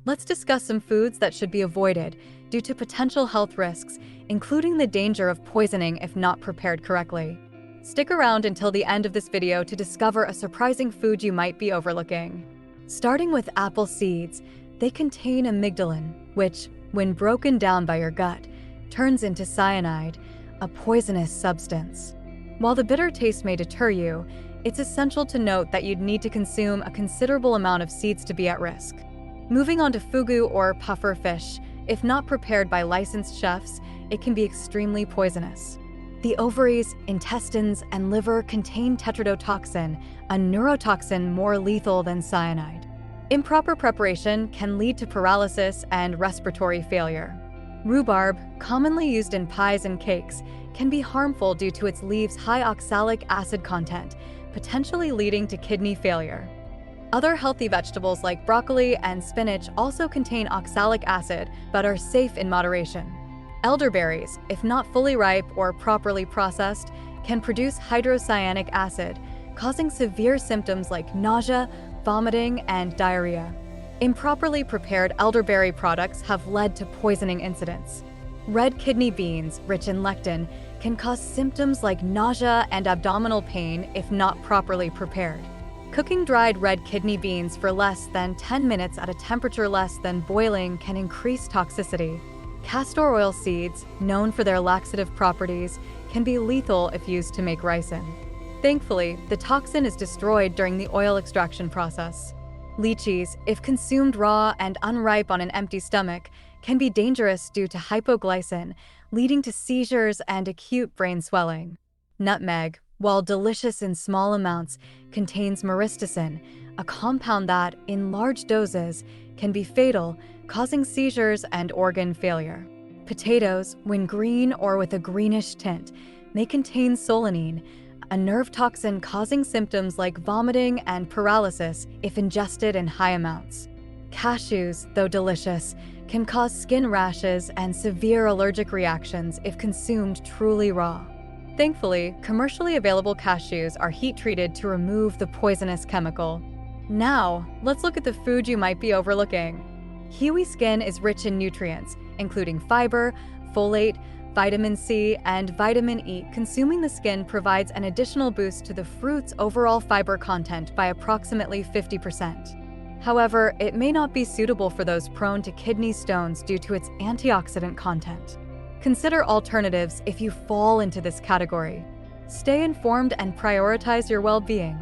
Let's discuss some foods that should be avoided due to potential health risks, including the danger of poisoning if not prepared correctly. Stick around until the end of this video to discover a surprising food you might be overlooking. Starting with apple seeds, they contain amygdalin, which, when broken down by your gut, turns into cyanide, a poisonous substance. While the bitter taste may deter you, it's essential to note that you'd need to consume a considerable amount of seeds to be at risk. Moving on to fugu or puffer fish, if not prepared by licensed chefs, it can be extremely poisonous. The ovaries, intestines, and liver contain tetrodotoxin, a neurotoxin more lethal than cyanide. Improper preparation can lead to paralysis and respiratory failure. Rhubarb, commonly used in pies and cakes, can be harmful due to its leaves' high oxalic acid content, potentially leading to kidney failure. Other healthy vegetables like broccoli and spinach also contain oxalic acid but are safe in moderation. Elderberries, if not fully ripe or properly processed, can produce hydrocyanic acid, causing severe symptoms like nausea, vomiting, and diarrhea. Improperly prepared elderberry products have led to poisoning incidents. Red kidney beans, rich in lectin, can cause symptoms like nausea and abdominal pain if not properly prepared. Cooking dried red kidney beans for less than 10 minutes at a temperature less than boiling can increase toxicity. Castor oil seeds, known for their laxative properties, can be lethal if used to make ricin. Thankfully, the toxin is destroyed during the oil extraction process. Lychees, if consumed raw and unripe on an empty stomach, can be dangerous due to hypoglycin, leading to seizures and acute brain swelling. Nutmeg, while delicious in small amounts, contains myristicin, a compound that, in large doses, can be fatal, causing seizures and organ failure. Potatoes, when green or with a greenish tint, may contain solanine, a nerve toxin causing symptoms like vomiting and paralysis if ingested in high amounts. Cashews, though delicious, can cause skin rashes and severe allergic reactions if consumed truly raw. Thankfully, commercially available cashews are heat-treated to remove the poisonous chemical. Now, let's look at the food you might be overlooking. Kiwi skin is rich in nutrients, including fiber, folate, vitamin C, and vitamin E. Consuming the skin provides an additional boost to the fruit's overall fiber content by approximately 50%. However, it may not be suitable for those prone to kidney stones due to its antioxidant content. Consider alternatives if you fall into this category. Stay informed and prioritize your well-being.